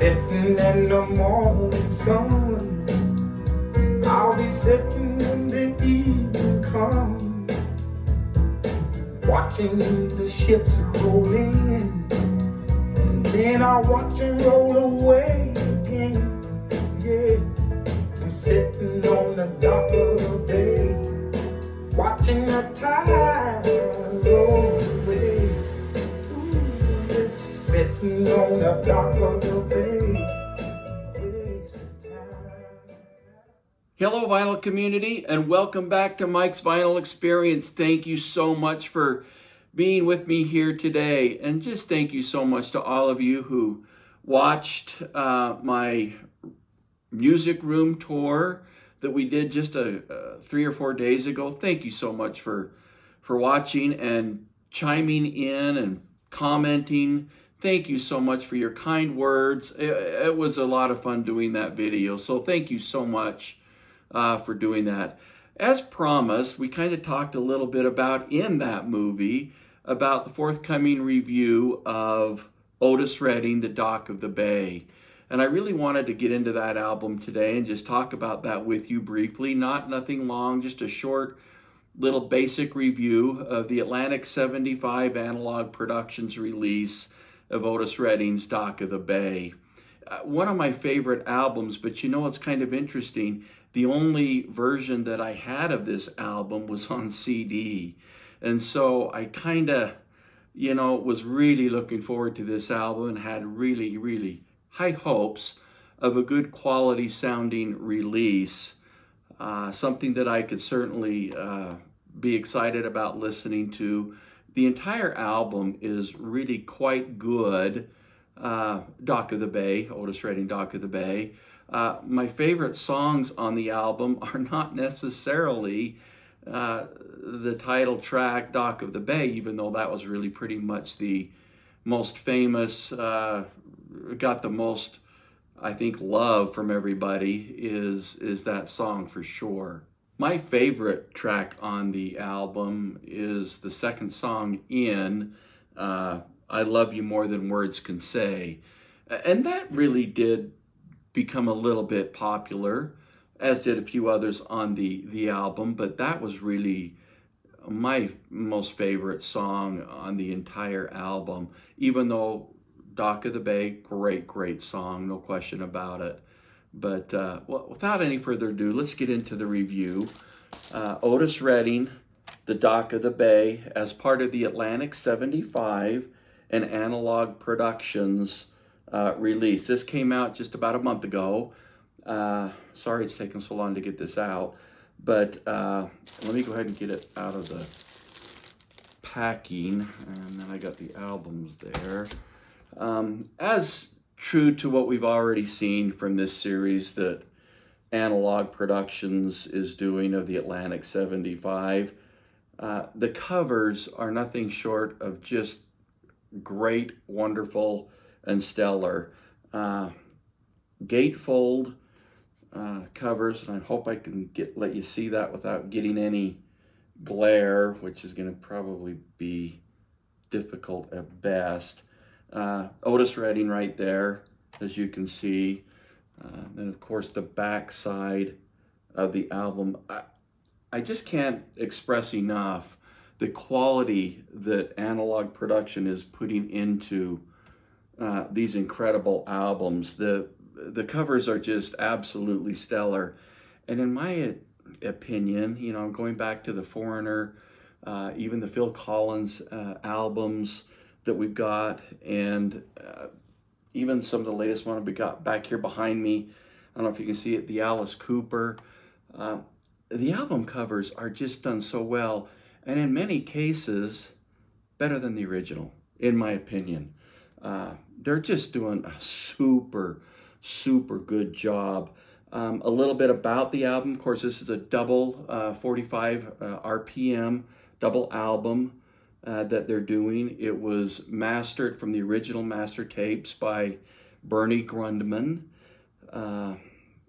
Sitting in the morning sun, I'll be sitting when the evening comes, watching the ships roll in, and then I'll watch them roll away again. Yeah, I'm sitting on the dock of the bay, watching the tide roll away. Ooh, it's sitting on the dock of the bay. Hello, vinyl community, and welcome back to Mike's Vinyl Experience. Thank you so much for being with me here today, and just thank you so much to all of you who watched my music room tour that we did just 3 or 4 days ago. Thank you so much for watching and chiming in and commenting. Thank you so much for your kind words. It was a lot of fun doing that video, so thank you so much for doing that. As promised, we kind of talked a little bit about in that movie about the forthcoming review of Otis Redding, The Dock of the Bay. And I really wanted to get into that album today and just talk about that with you briefly. Nothing long, just a short little basic review of the Atlantic 75 Analogue Productions release of Otis Redding's Dock of the Bay. One of my favorite albums, but you know what's kind of interesting? The only version that I had of this album was on CD. And so I kind of, was really looking forward to this album and had really, really high hopes of a good quality sounding release. Something that I could certainly be excited about listening to. The entire album is really quite good. Dock of the Bay, Otis Redding, Dock of the Bay. My favorite songs on the album are not necessarily the title track, Dock of the Bay, even though that was really pretty much the most famous, got the most, I think, love from everybody is that song for sure. My favorite track on the album is the second song in I Love You More Than Words Can Say. And that really did become a little bit popular, as did a few others on the album, but that was really my most favorite song on the entire album, even though Dock of the Bay, great song, no question about it. But well, without any further ado, let's get into the review. Otis Redding, The Dock of the Bay, as part of the Atlantic 75 and Analogue Productions release. This came out just about a month ago. Sorry it's taken so long to get this out, but let me go ahead and get it out of the packing, and then I got the albums there. As true to what we've already seen from this series that Analogue Productions is doing of the Atlantic 75, the covers are nothing short of just great, wonderful, and stellar. Gatefold covers, and I hope I can let you see that without getting any glare, which is going to probably be difficult at best. Otis Redding right there, as you can see. And of course the back side of the album. I just can't express enough the quality that Analogue Production is putting into these incredible albums. The covers are just absolutely stellar. And in my opinion, going back to the Foreigner, even the Phil Collins albums that we've got, and even some of the latest one we got back here behind me, I don't know if you can see it, the Alice Cooper. The album covers are just done so well, and in many cases, better than the original, in my opinion. They're just doing a super good job. A little bit about the album. Of course, this is a double 45 RPM double album that they're doing. It was mastered from the original master tapes by Bernie Grundman.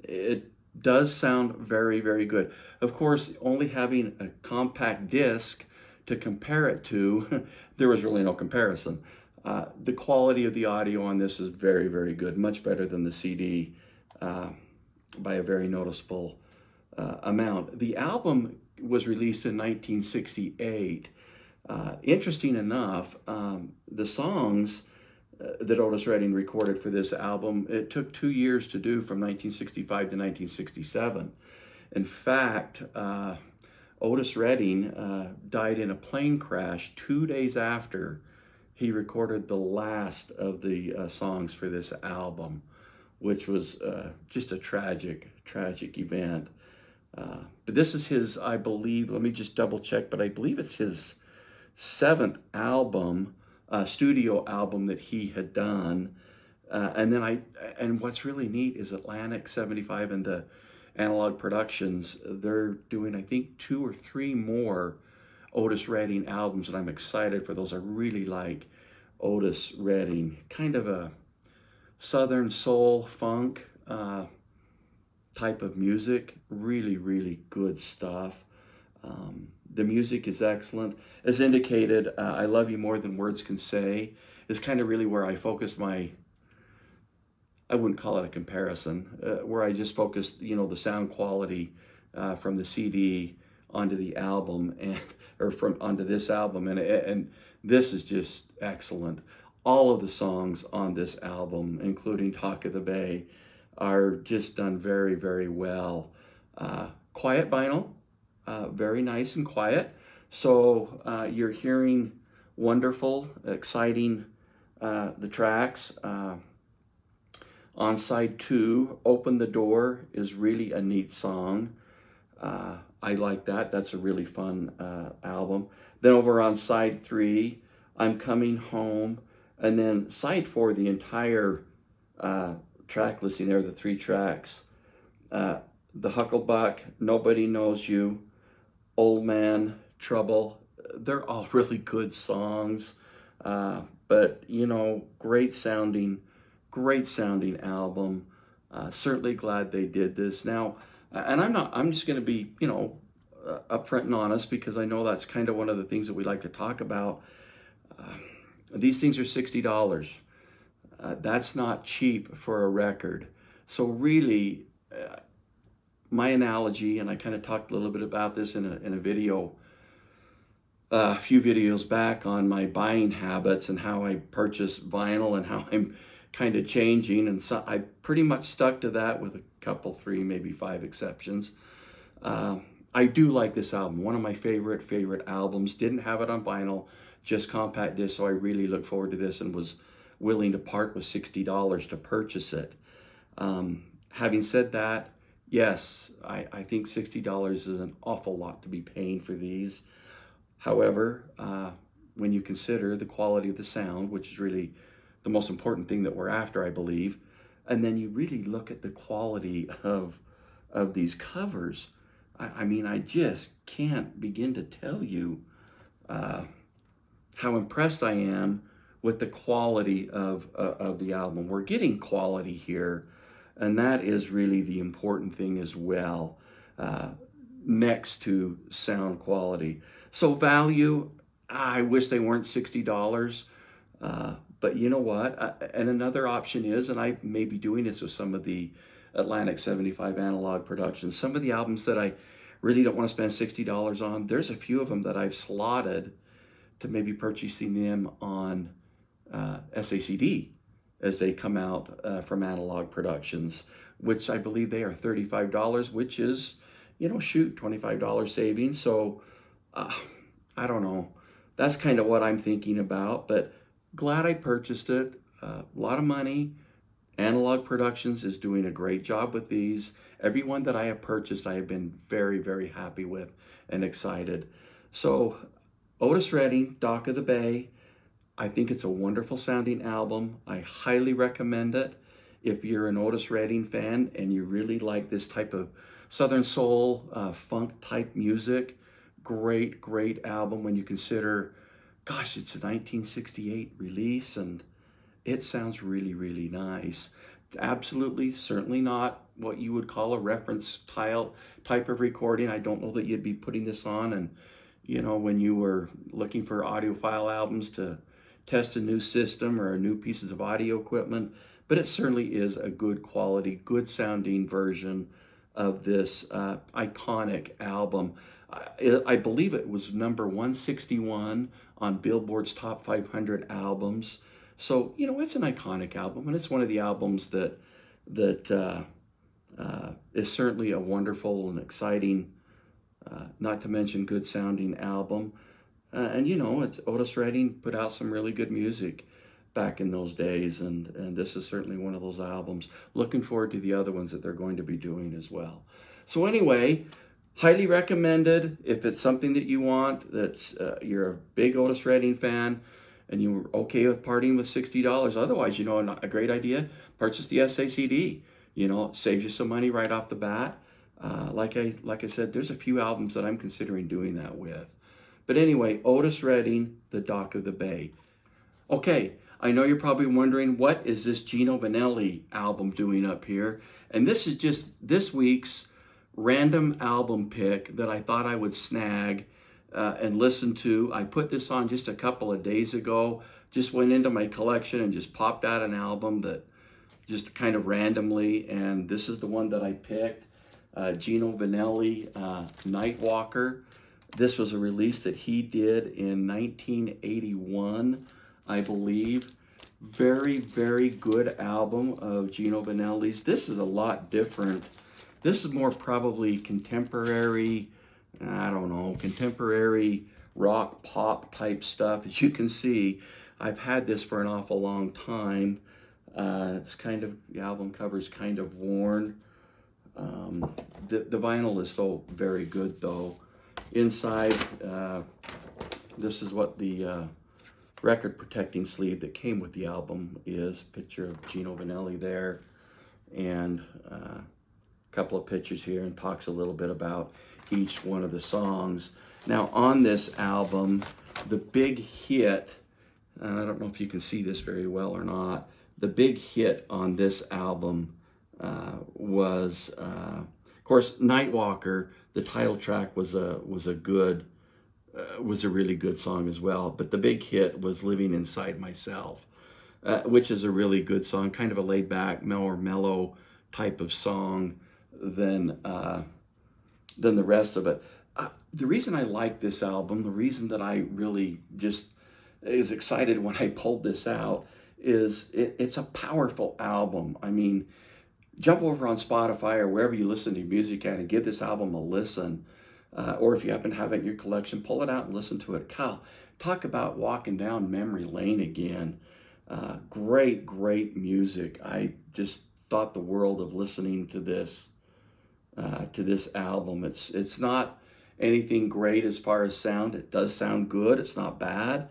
It does sound very good. Of course, only having a compact disc to compare it to, there was really no comparison. The quality of the audio on this is very, very good, much better than the CD by a very noticeable amount. The album was released in 1968. Interesting enough, the songs that Otis Redding recorded for this album, it took 2 years to do, from 1965 to 1967. In fact, Otis Redding died in a plane crash 2 days after he recorded the last of the songs for this album, which was just a tragic event. But this is his, I believe, let me just double check, but I believe it's his 7th album, studio album that he had done. And what's really neat is Atlantic 75 and the Analogue Productions, they're doing, I think, 2 or 3 more Otis Redding albums, and I'm excited for those. I really like Otis Redding, kind of a Southern soul funk type of music. Really good stuff. The music is excellent. As indicated, I Love You More Than Words Can Say is kind of really where I focus my, I wouldn't call it a comparison, where I just focused, the sound quality from the CD onto the album, onto this album, and this is just excellent. All of the songs on this album, including Talk of the Bay, are just done very well. Quiet vinyl, very nice and quiet. So you're hearing wonderful, exciting the tracks. On side 2, Open the Door is really a neat song. I like that. That's a really fun album. Then over on side 3, I'm Coming Home. And then side 4, the entire track listing there, the 3 tracks. The Hucklebuck, Nobody Knows You, Old Man, Trouble. They're all really good songs. But, great sounding album. Certainly glad they did this. Now, and I'm just going to be, upfront and honest, because I know that's kind of one of the things that we like to talk about. These things are $60. That's not cheap for a record. So really, my analogy, and I kind of talked a little bit about this in a video, a few videos back, on my buying habits and how I purchase vinyl and how I'm kind of changing, and so I pretty much stuck to that with a couple, 3, maybe 5 exceptions. I do like this album, one of my favorite albums. Didn't have it on vinyl, just compact disc, so I really look forward to this and was willing to part with $60 to purchase it. Having said that, yes, I think $60 is an awful lot to be paying for these. However, when you consider the quality of the sound, which is really the most important thing that we're after, I believe, and then you really look at the quality of these covers, I mean, I just can't begin to tell you how impressed I am with the quality of the album. We're getting quality here, and that is really the important thing as well, next to sound quality. So value, I wish they weren't $60, but you know what? And another option is, and I may be doing this with some of the Atlantic 75 Analogue productions, some of the albums that I really don't want to spend $60 on, there's a few of them that I've slotted to maybe purchasing them on SACD as they come out from Analogue Productions, which I believe they are $35, which is, $25 savings. So I don't know. That's kind of what I'm thinking about, but glad I purchased it. A lot of money. Analogue Productions is doing a great job with these. Everyone that I have purchased, I have been very happy with and excited. So Otis Redding, Dock of the Bay, I think it's a wonderful sounding album. I highly recommend it. If you're an Otis Redding fan and you really like this type of Southern soul, funk type music, great album when you consider, gosh, it's a 1968 release and it sounds really nice. Absolutely, certainly not what you would call a reference type of recording. I don't know that you'd be putting this on and, when you were looking for audiophile albums to test a new system or new pieces of audio equipment, but it certainly is a good quality, good sounding version of this iconic album. I believe it was number 161 on Billboard's Top 500 albums. So, you know, it's an iconic album, and it's one of the albums that is certainly a wonderful and exciting, not to mention good sounding album. And you know, it's Otis Redding put out some really good music back in those days, and this is certainly one of those albums. Looking forward to the other ones that they're going to be doing as well. So anyway, highly recommended. If it's something that you want, that's you're a big Otis Redding fan, and you're okay with parting with $60. Otherwise, you know, a great idea, purchase the SACD. You know, saves you some money right off the bat. Like I said, there's a few albums that I'm considering doing that with. But anyway, Otis Redding, The Dock of the Bay. Okay, I know you're probably wondering, what is this Gino Vannelli album doing up here? And this is just this week's random album pick that I thought I would snag and listen to. I put this on just a couple of days ago, just went into my collection and just popped out an album that just kind of randomly, and this is the one that I picked, Gino Vannelli, Nightwalker. This was a release that he did in 1981, I believe. Very, very good album of Gino Vannelli's. This is a lot different. This is more probably contemporary, I don't know, contemporary rock pop type stuff. As you can see, I've had this for an awful long time. It's kind of, the album cover is kind of worn. The vinyl is so very good though. Inside, this is what the record protecting sleeve that came with the album is. Picture of Gino Vannelli there, and a couple of pictures here, and talks a little bit about each one of the songs. Now on this album, the big hit, I don't know if you can see this very well or not, the big hit on this album was, of course, Nightwalker. The title track was a really good song as well. But the big hit was Living Inside Myself, which is a really good song, kind of a laid back, more mellow type of song than the rest of it. The reason I like this album, the reason that I really just is excited when I pulled this out, is it's a powerful album. I mean, jump over on Spotify or wherever you listen to music at and give this album a listen. Or if you happen to have it in your collection, pull it out and listen to it. Kyle, talk about walking down memory lane again. Great, great music. I just thought the world of listening to this album. It's not anything great as far as sound. It does sound good. It's not bad,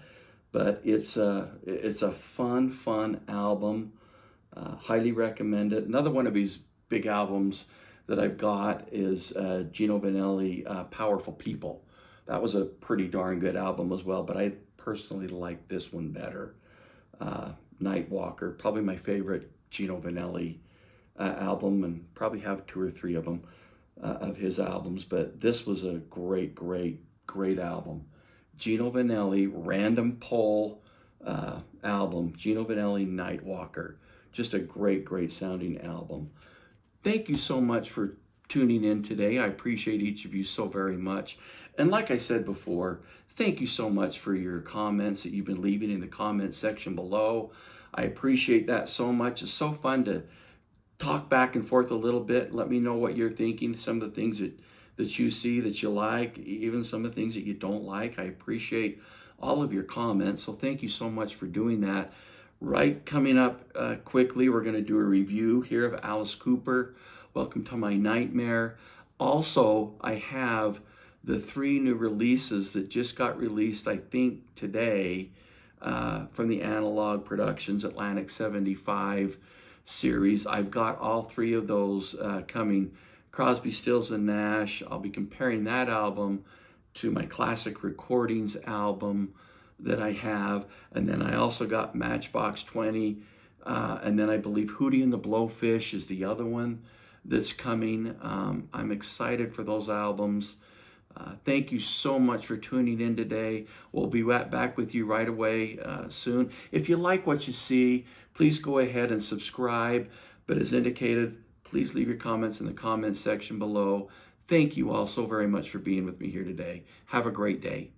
but it's a fun album. Highly recommend it. Another one of these big albums that I've got is Gino Vannelli, Powerful People. That was a pretty darn good album as well, but I personally like this one better. Nightwalker, probably my favorite Gino Vannelli album, and probably have 2 or 3 of them, of his albums, but this was a great album. Gino Vannelli, random poll album, Gino Vannelli, Nightwalker. Just a great sounding album. Thank you so much for tuning in today. I appreciate each of you so very much. And like I said before, thank you so much for your comments that you've been leaving in the comment section below. I appreciate that so much. It's so fun to talk back and forth a little bit. Let me know what you're thinking, some of the things that you see that you like, even some of the things that you don't like. I appreciate all of your comments, so thank you so much for doing that. Right, coming up quickly, we're going to do a review here of Alice Cooper, Welcome to My Nightmare. Also, I have the 3 new releases that just got released, I think, today from the Analogue Productions Atlantic 75 series. I've got all 3 of those coming. Crosby, Stills, and Nash. I'll be comparing that album to my classic recordings album that I have, and then I also got Matchbox 20, and then I believe Hootie and the Blowfish is the other one that's coming. I'm excited for those albums. Thank you so much for tuning in today. We'll be back with you right away soon. If you like what you see, please go ahead and subscribe. But as indicated, please leave your comments in the comments section below. Thank you all so very much for being with me here today. Have a great day.